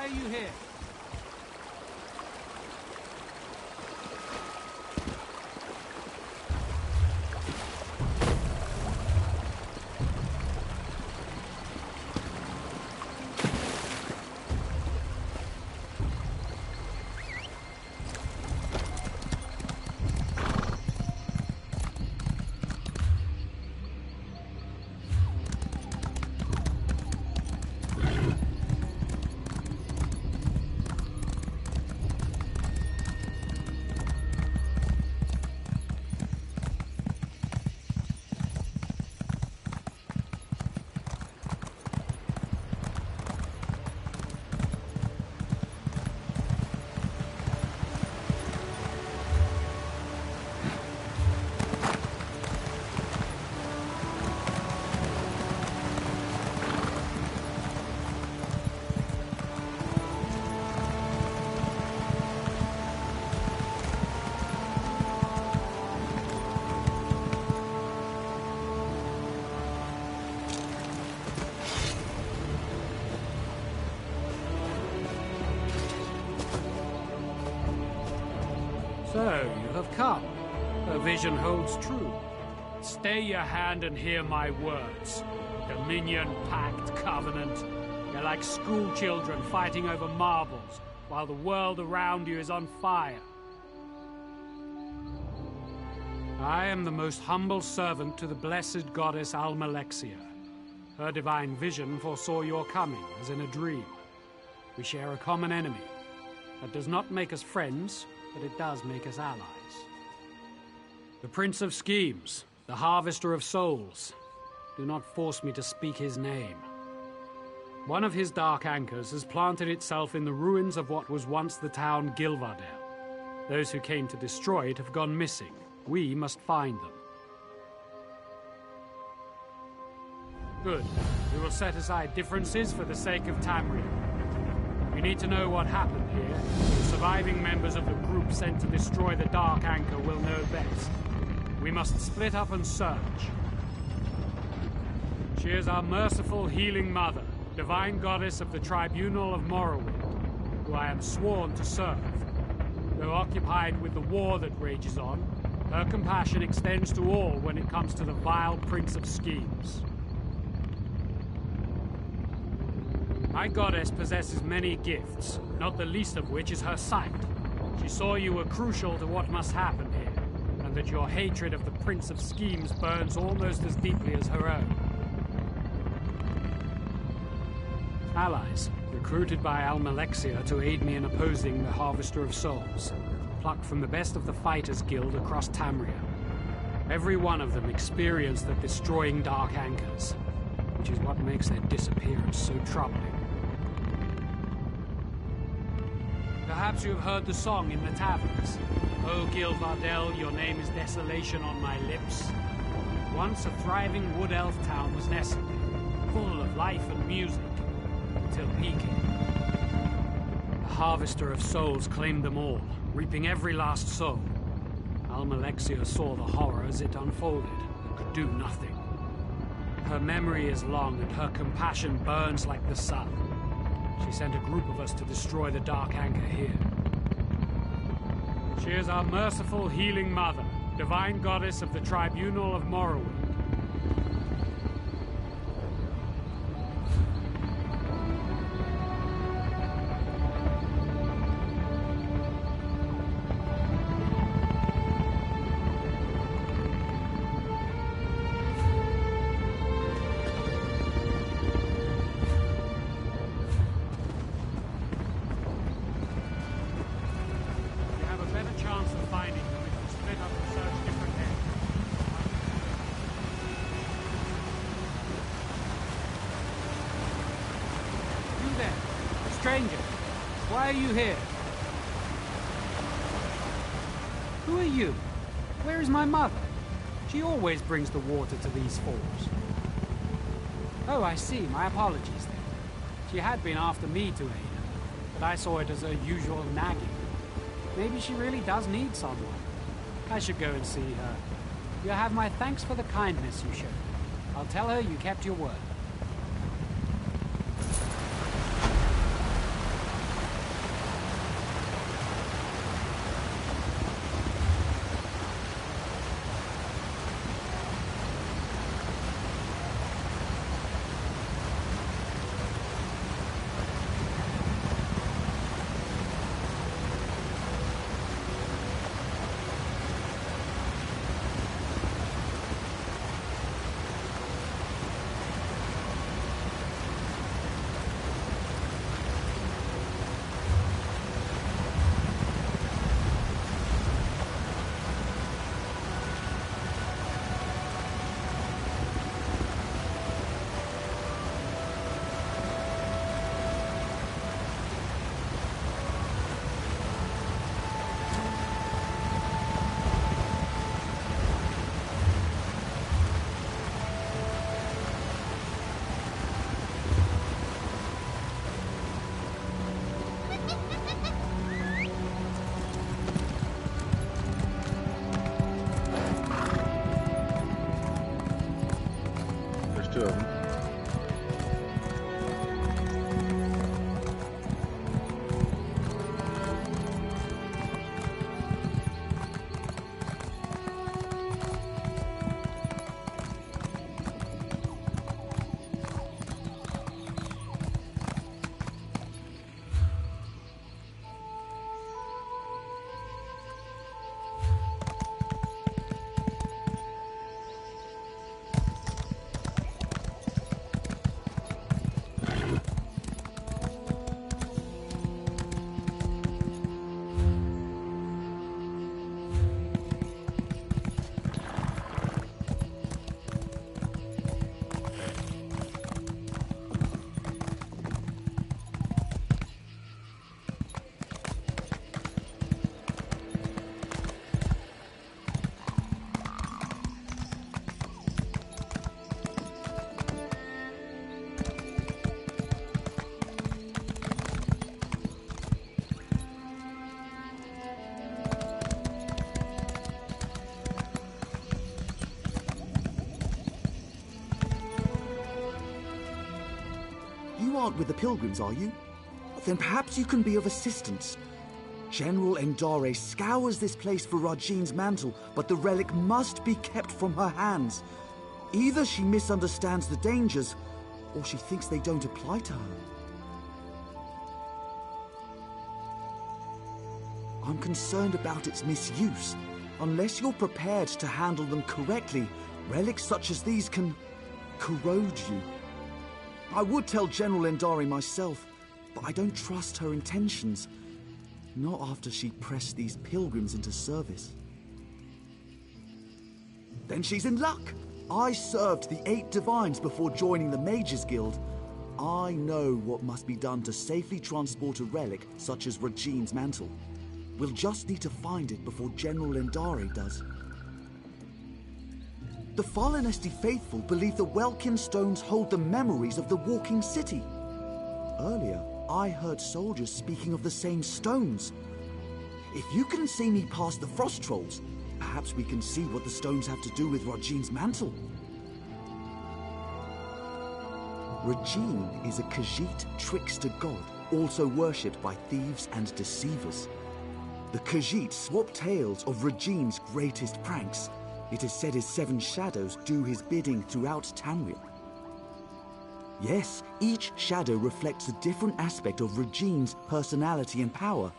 Why are you here? So, you have come. Her vision holds true. Stay your hand and hear my words. Dominion, pact, covenant. You're like school children fighting over marbles, while the world around you is on fire. I am the most humble servant to the blessed goddess Almalexia. Her divine vision foresaw your coming, as in a dream. We share a common enemy. That does not make us friends, but it does make us allies. The Prince of Schemes, the Harvester of Souls. Do not force me to speak his name. One of his dark anchors has planted itself in the ruins of what was once the town Gilvardel. Those who came to destroy it have gone missing. We must find them. Good. We will set aside differences for the sake of Tamriel. We need to know what happened here. The surviving members of the group sent to destroy the Dark Anchor will know best. We must split up and search. She is our merciful healing mother, divine goddess of the tribunal of Morrowind, who I am sworn to serve. Though occupied with the war that rages on, her compassion extends to all when it comes to the vile Prince of Schemes. My goddess possesses many gifts, not the least of which is her sight. She saw you were crucial to what must happen here, and that your hatred of the Prince of Schemes burns almost as deeply as her own. Allies, recruited by Almalexia to aid me in opposing the Harvester of Souls, plucked from the best of the Fighters Guild across Tamriel. Every one of them experienced the destroying Dark Anchors, which is what makes their disappearance so troubling. Perhaps you have heard the song in the taverns. O Gilvardel, your name is desolation on my lips. Once a thriving wood elf town was nestled, full of life and music, until he came. The Harvester of Souls claimed them all, reaping every last soul. Almalexia saw the horror as it unfolded, but could do nothing. Her memory is long, and her compassion burns like the sun. She sent a group of us to destroy the Dark Anchor here. She is our merciful healing mother, divine goddess of the tribunal of Morrowind. Stranger, why are you here? Who are you? Where is my mother? She always brings the water to these falls. Oh, I see. My apologies then. She had been after me to aid her, but I saw it as her usual nagging. Maybe she really does need someone. I should go and see her. You have my thanks for the kindness you showed. I'll tell her you kept your word. You aren't with the pilgrims, are you? Then perhaps you can be of assistance. General Endare scours this place for Rajine's mantle, but the relic must be kept from her hands. Either she misunderstands the dangers, or she thinks they don't apply to her. I'm concerned about its misuse. Unless you're prepared to handle them correctly, relics such as these can corrode you. I would tell General Endare myself, but I don't trust her intentions. Not after she pressed these pilgrims into service. Then she's in luck. I served the 8 divines before joining the Mages Guild. I know what must be done to safely transport a relic such as Rajine's mantle. We'll just need to find it before General Endare does. The Falinesti faithful believe the Welkin stones hold the memories of the walking city. Earlier, I heard soldiers speaking of the same stones. If you can see me past the frost trolls, perhaps we can see what the stones have to do with Rajine's mantle. Rajine is a Khajiit trickster god, also worshipped by thieves and deceivers. The Khajiit swap tales of Rajine's greatest pranks. It is said his 7 shadows do his bidding throughout Tamriel. Yes, each shadow reflects a different aspect of Rajine's personality and power.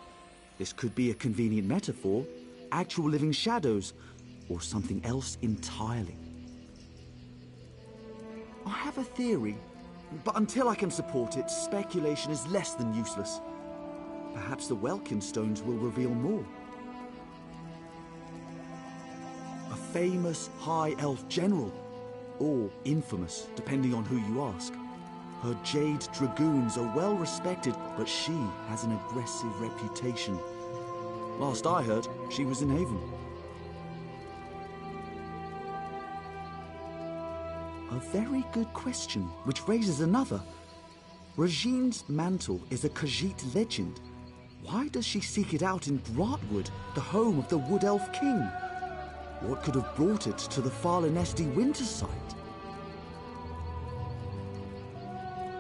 This could be a convenient metaphor, actual living shadows, or something else entirely. I have a theory, but until I can support it, speculation is less than useless. Perhaps the Welkin stones will reveal more. A famous High Elf general, or infamous, depending on who you ask. Her Jade Dragoons are well respected, but she has an aggressive reputation. Last I heard, she was in Haven. A very good question, which raises another. Rajine's mantle is a Khajiit legend. Why does she seek it out in Grahtwood, the home of the Wood Elf King? What could have brought it to the Falinesti winter site?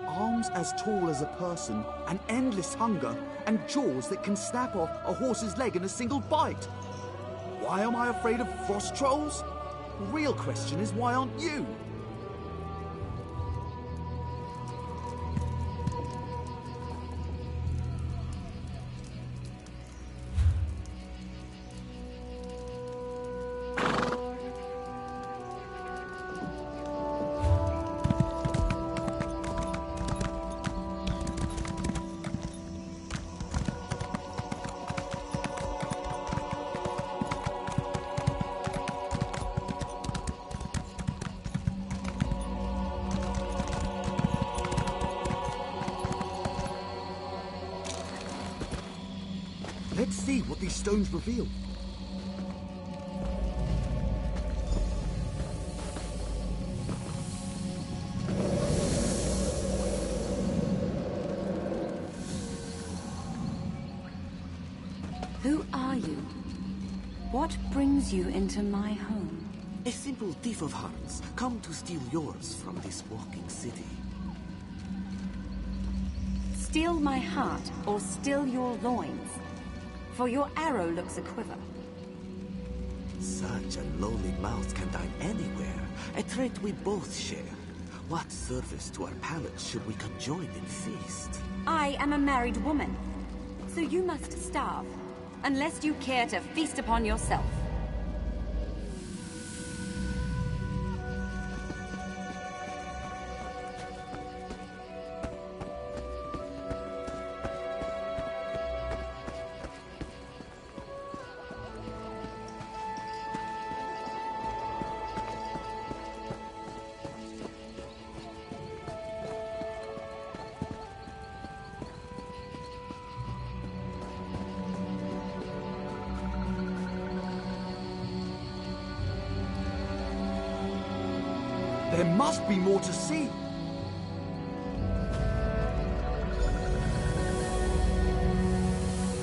Arms as tall as a person, an endless hunger, and jaws that can snap off a horse's leg in a single bite. Why am I afraid of frost trolls? The real question is, why aren't you? Let's see what these stones reveal. Who are you? What brings you into my home? A simple thief of hearts, come to steal yours from this walking city. Steal my heart or steal your loins? For your arrow looks a quiver. Such a lowly mouth can dine anywhere, a trait we both share. What service to our palates should we conjoin in feast? I am a married woman, so you must starve, unless you care to feast upon yourself. There must be more to see.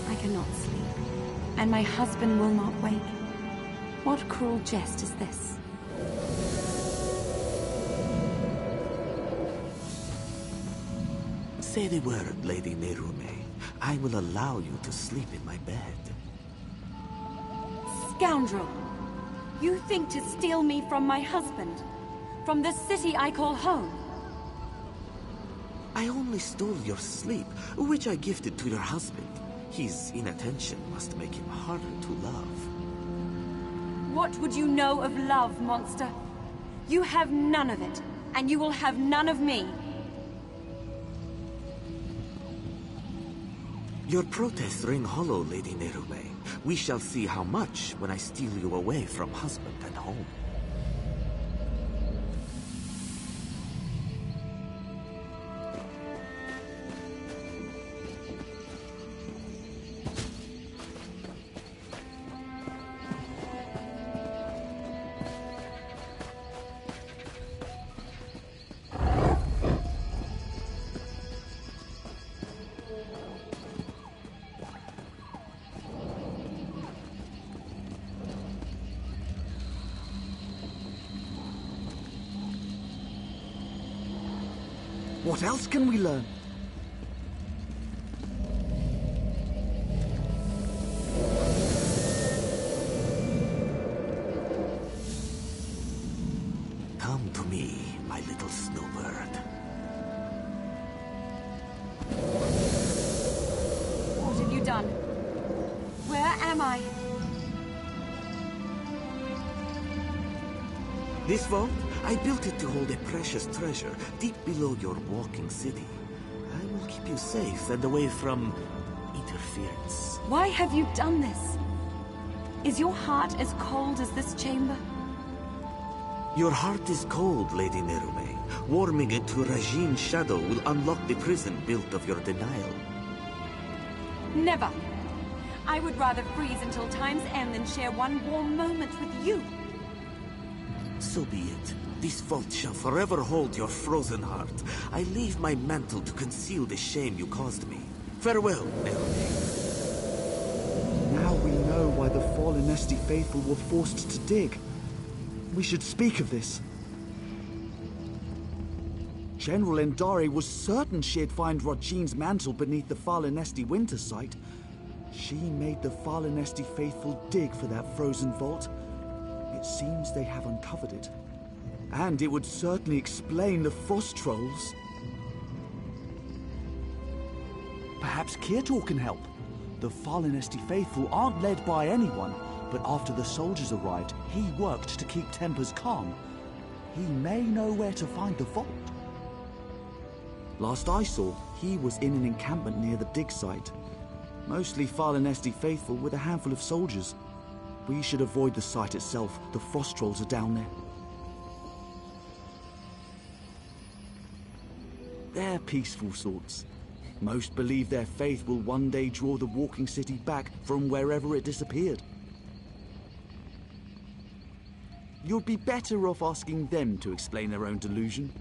I cannot sleep, and my husband will not wake. What cruel jest is this? Say the word, Lady Nerume. I will allow you to sleep in my bed. Scoundrel! You think to steal me from my husband? From the city I call home? I only stole your sleep, which I gifted to your husband. His inattention must make him harder to love. What would you know of love, monster? You have none of it, and you will have none of me. Your protests ring hollow, Lady Nerume. We shall see how much when I steal you away from husband and home. What else can we learn? Come to me, my little snowbird. What have you done? Where am I? This vault, I built it to hold a precious treasure deep below your walking city. I will keep you safe and away from interference. Why have you done this? Is your heart as cold as this chamber? Your heart is cold, Lady Nerume. Warming into Rajine's shadow will unlock the prison built of your denial. Never. I would rather freeze until time's end than share one warm moment with you. So be it. This vault shall forever hold your frozen heart. I leave my mantle to conceal the shame you caused me. Farewell, Nerume. Now we know why the fallen Esti faithful were forced to dig. We should speak of this. General Endari was certain she'd find Rajine's mantle beneath the fallen Esti winter site. She made the fallen Esti faithful dig for that frozen vault. It seems they have uncovered it. And it would certainly explain the frost trolls. Perhaps Kirtor can help. The fallen Esti faithful aren't led by anyone, but after the soldiers arrived, he worked to keep tempers calm. He may know where to find the vault. Last I saw, he was in an encampment near the dig site. Mostly fallen Esti faithful with a handful of soldiers. We should avoid the site itself. The frost trolls are down there. They're peaceful sorts. Most believe their faith will one day draw the walking city back from wherever it disappeared. You'd be better off asking them to explain their own delusion.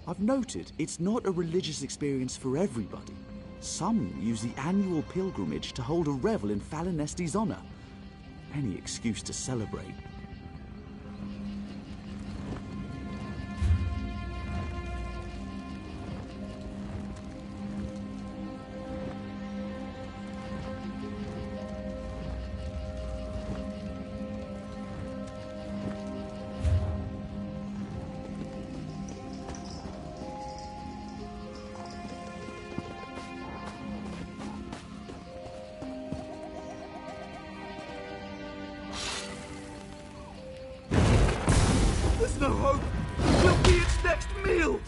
I've noted it's not a religious experience for everybody. Some use the annual pilgrimage to hold a revel in Fallen Esti's honor. Any excuse to celebrate. There's no hope! We'll be its next meal!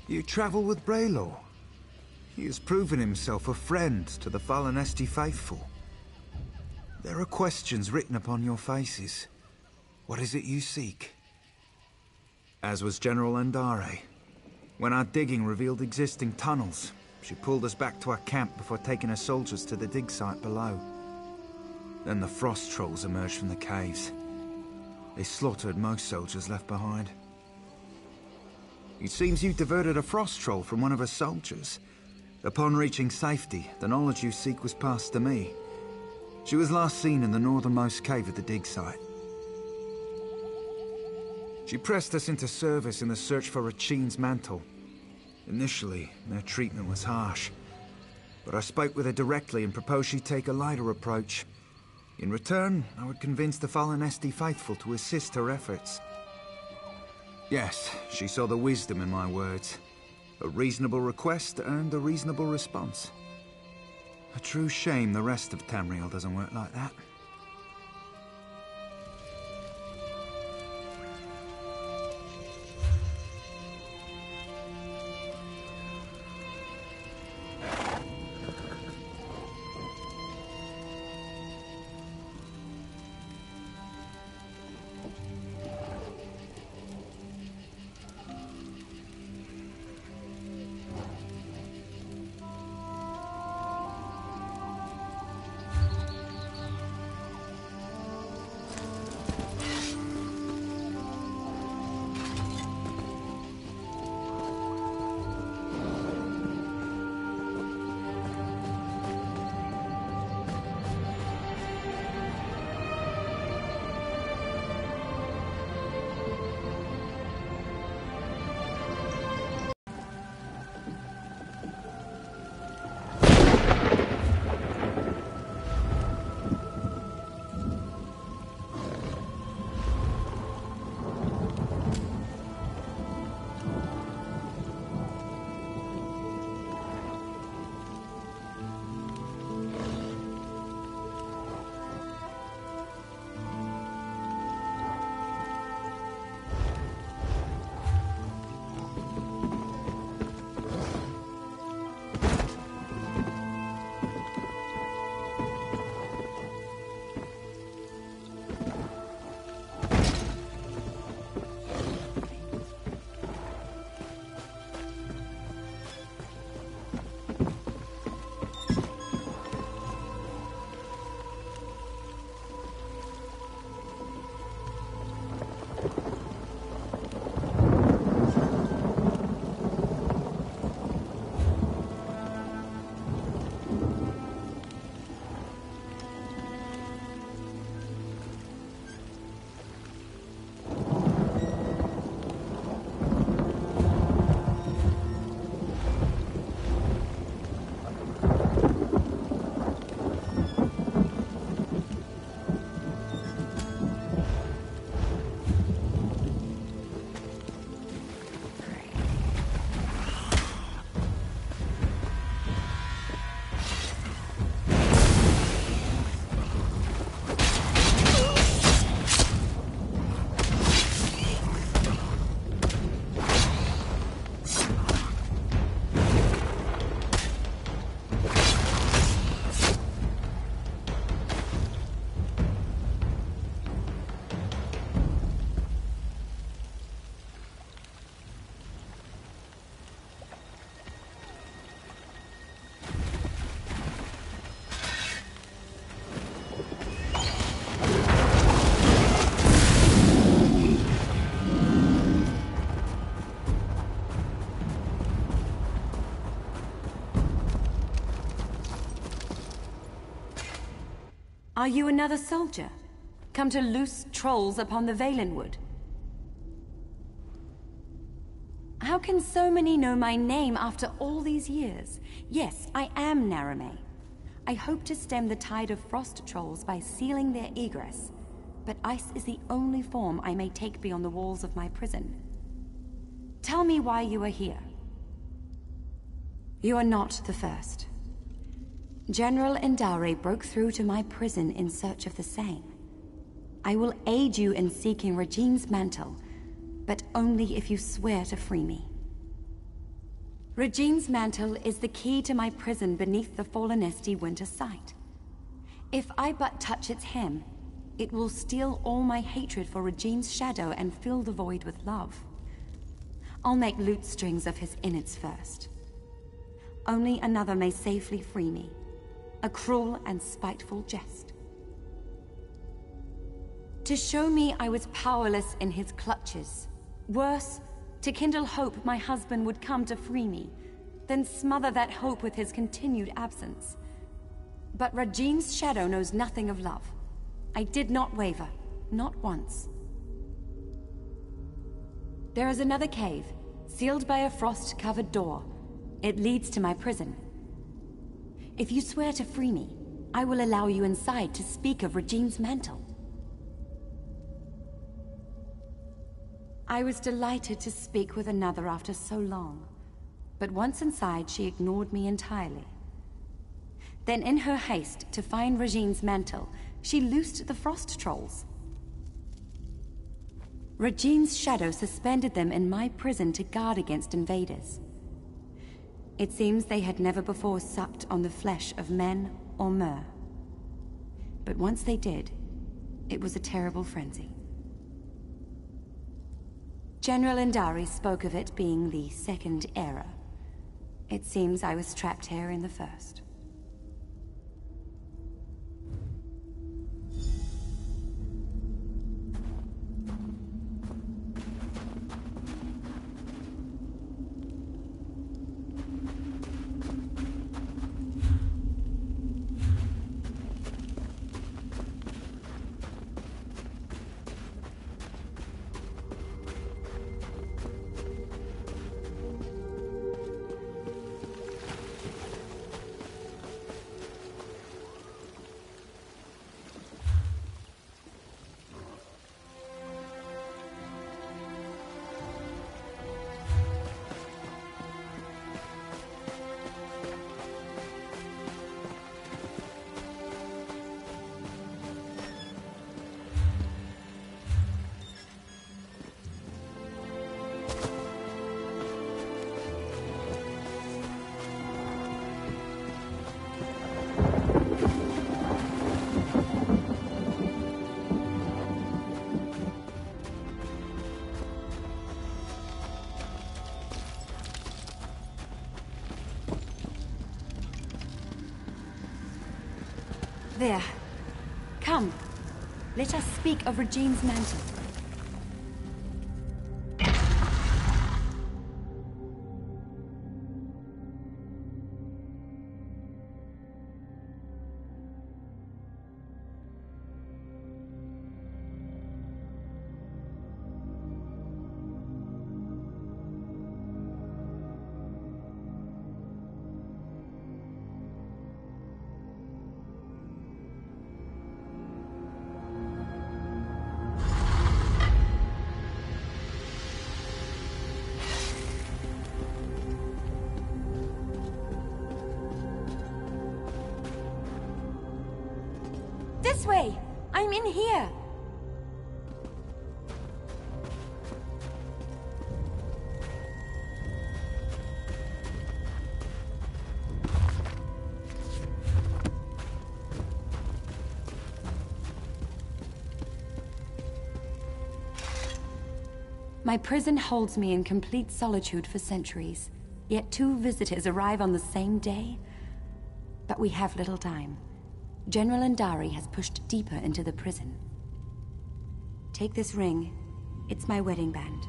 You travel with Braylor. He has proven himself a friend to the fallen Esti faithful. There are questions written upon your faces. What is it you seek? As was General Endare. When our digging revealed existing tunnels, she pulled us back to our camp before taking her soldiers to the dig site below. Then the frost trolls emerged from the caves. They slaughtered most soldiers left behind. It seems you diverted a frost troll from one of her soldiers. Upon reaching safety, the knowledge you seek was passed to me. She was last seen in the northernmost cave of the dig site. She pressed us into service in the search for Rachin's mantle. Initially, their treatment was harsh, but I spoke with her directly and proposed she take a lighter approach. In return, I would convince the fallen Esti faithful to assist her efforts. Yes, she saw the wisdom in my words. A reasonable request earned a reasonable response. A true shame the rest of Tamriel doesn't work like that. Are you another soldier? Come to loose trolls upon the Valenwood? How can so many know my name after all these years? Yes, I am Narame. I hope to stem the tide of frost trolls by sealing their egress, but ice is the only form I may take beyond the walls of my prison. Tell me why you are here. You are not the first. General Endare broke through to my prison in search of the same. I will aid you in seeking Regine's mantle, but only if you swear to free me. Regine's mantle is the key to my prison beneath the fallen Esti winter site. If I but touch its hem, it will steal all my hatred for Regine's shadow and fill the void with love. I'll make lute strings of his innards first. Only another may safely free me. A cruel and spiteful jest. To show me I was powerless in his clutches. Worse, to kindle hope my husband would come to free me, then smother that hope with his continued absence. But Regine's shadow knows nothing of love. I did not waver, not once. There is another cave, sealed by a frost-covered door. It leads to my prison. If you swear to free me, I will allow you inside to speak of Regine's mantle. I was delighted to speak with another after so long, but once inside she ignored me entirely. Then in her haste to find Regine's mantle, she loosed the frost trolls. Regine's shadow suspended them in my prison to guard against invaders. It seems they had never before supped on the flesh of men or mer. But once they did, it was a terrible frenzy. General Indari spoke of it being the second era. It seems I was trapped here in the first. There. Come. Let us speak of Regine's mantle. This way! I'm in here! My prison holds me in complete solitude for centuries, yet 2 visitors arrive on the same day. But we have little time. General Indari has pushed deeper into the prison. Take this ring. It's my wedding band.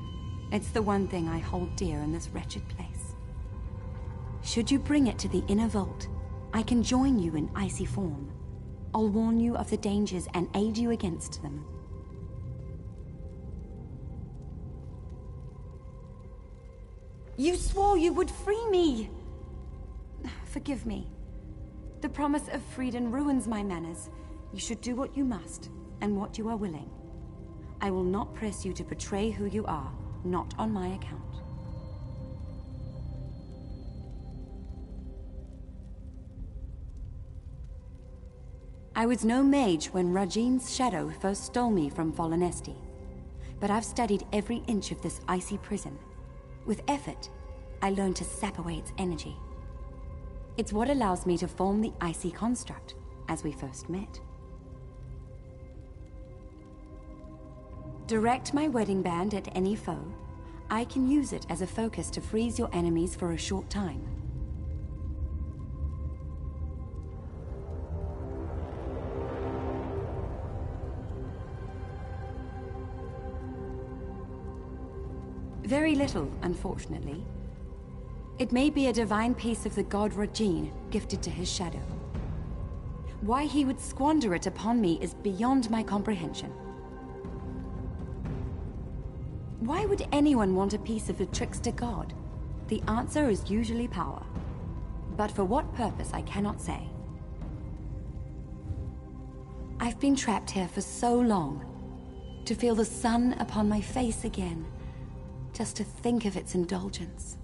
It's the one thing I hold dear in this wretched place. Should you bring it to the inner vault, I can join you in icy form. I'll warn you of the dangers and aid you against them. You swore you would free me! Forgive me. The promise of freedom ruins my manners. You should do what you must, and what you are willing. I will not press you to betray who you are, not on my account. I was no mage when Regine's shadow first stole me from fallen Esti, but I've studied every inch of this icy prison. With effort, I learned to sap away its energy. It's what allows me to form the icy construct, as we first met. Direct my wedding band at any foe. I can use it as a focus to freeze your enemies for a short time. Very little, unfortunately. It may be a divine piece of the god Rajin, gifted to his shadow. Why he would squander it upon me is beyond my comprehension. Why would anyone want a piece of a trickster god? The answer is usually power. But for what purpose, I cannot say. I've been trapped here for so long. To feel the sun upon my face again. Just to think of its indulgence.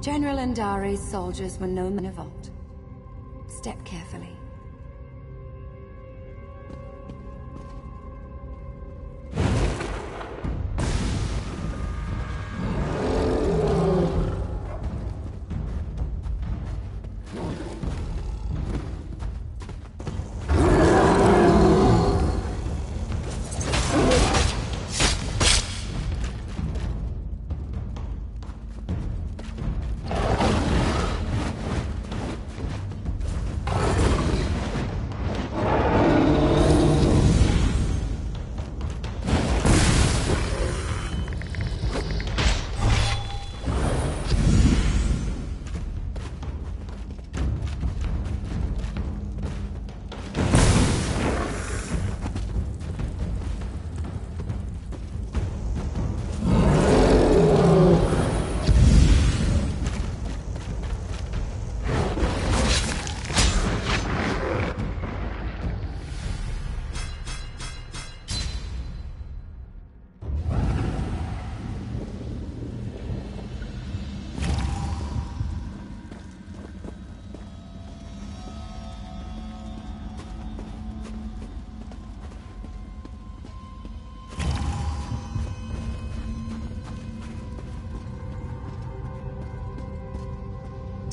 General Andare's soldiers were no man of vault. Step carefully.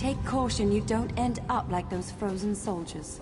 Take caution you don't end up like those frozen soldiers.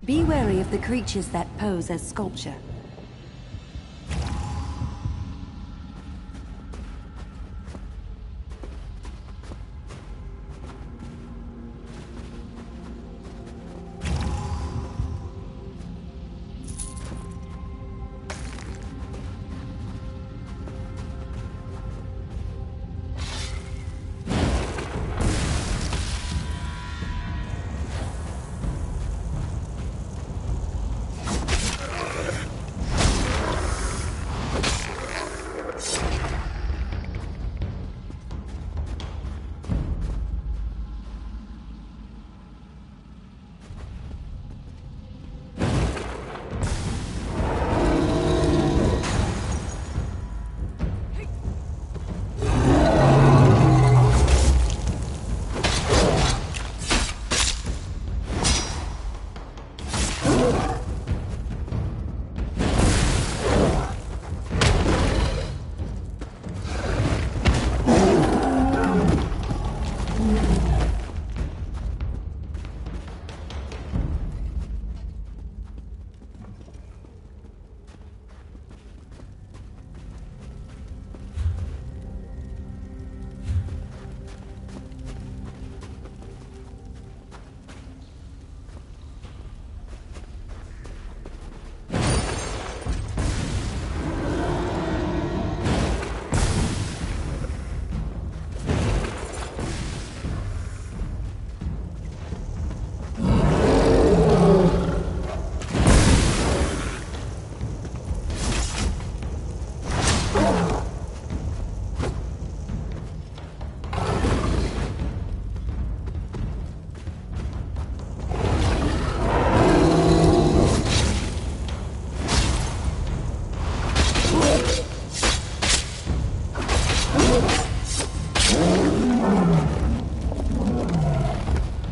Be wary of the creatures that pose as sculpture.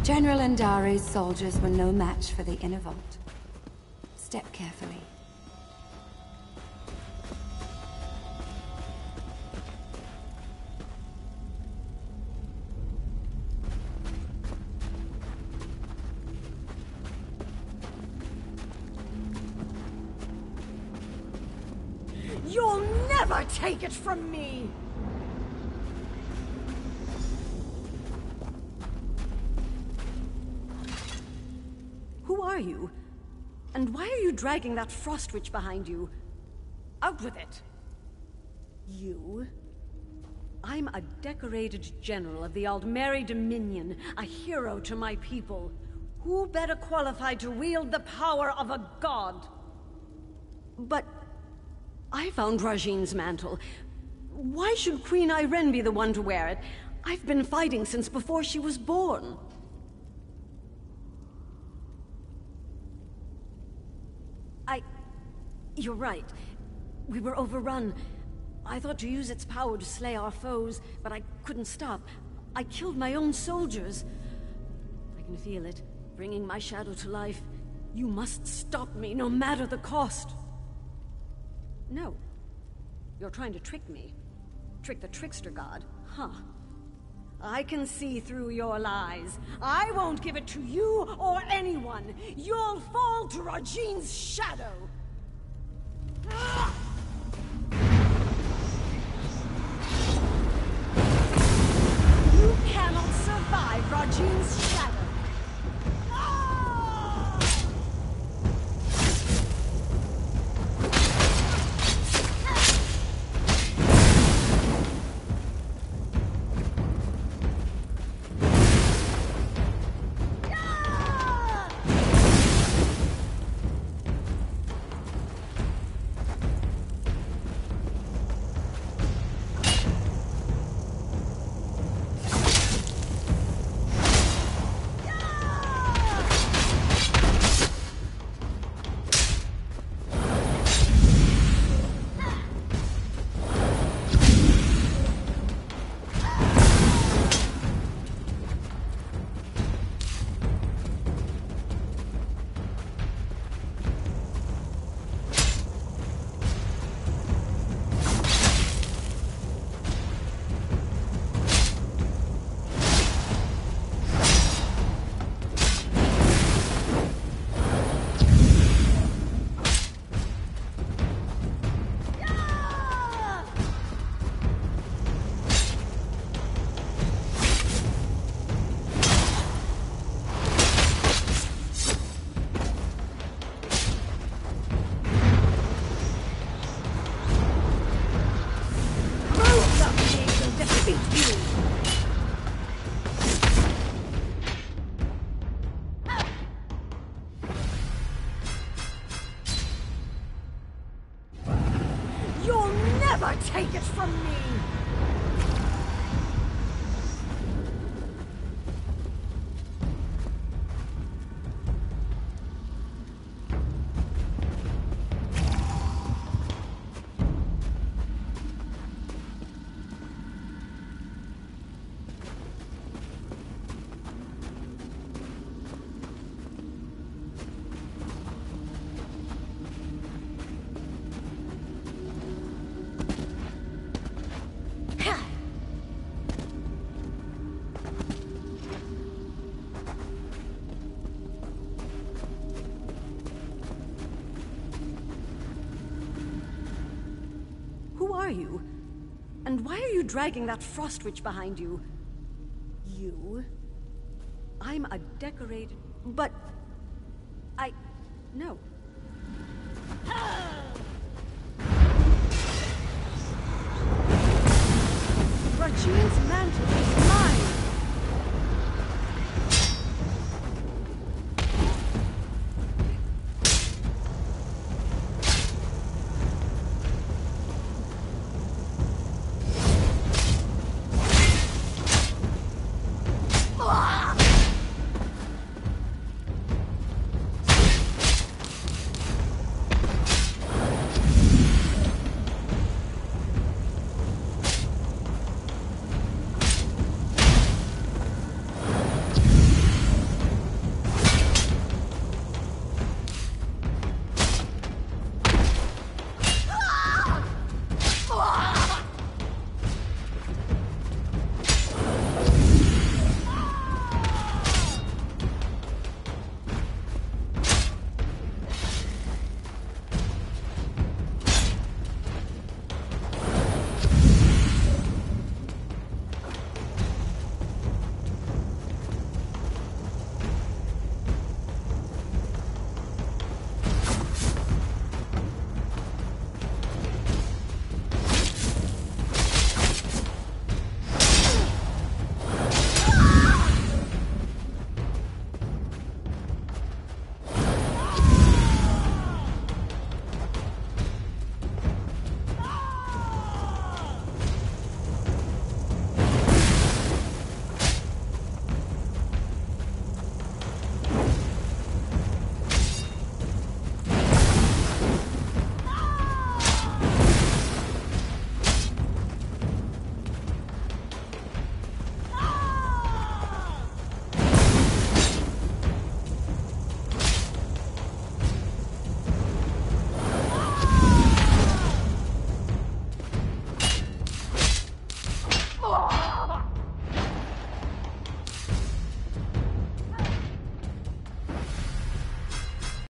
General Andari's soldiers were no match for the inner vault. Step carefully. You'll never take it from me! Who are you? And why are you dragging that frost witch behind you? Out with it! You? I'm a decorated general of the Aldmeri Dominion, a hero to my people. Who better qualified to wield the power of a god? But I found Rajine's mantle. Why should Queen Irene be the one to wear it? I've been fighting since before she was born. You're right. We were overrun. I thought to use its power to slay our foes, but I couldn't stop. I killed my own soldiers. I can feel it, bringing my shadow to life. You must stop me, no matter the cost. No. You're trying to trick me. Trick the trickster god, huh? I can see through your lies. I won't give it to you or anyone. You'll fall to Rajine's shadow. You cannot survive Rajine's shadow. Take it from me! Who are you? And why are you dragging that frost witch behind you? You? I'm a decorated... But... No.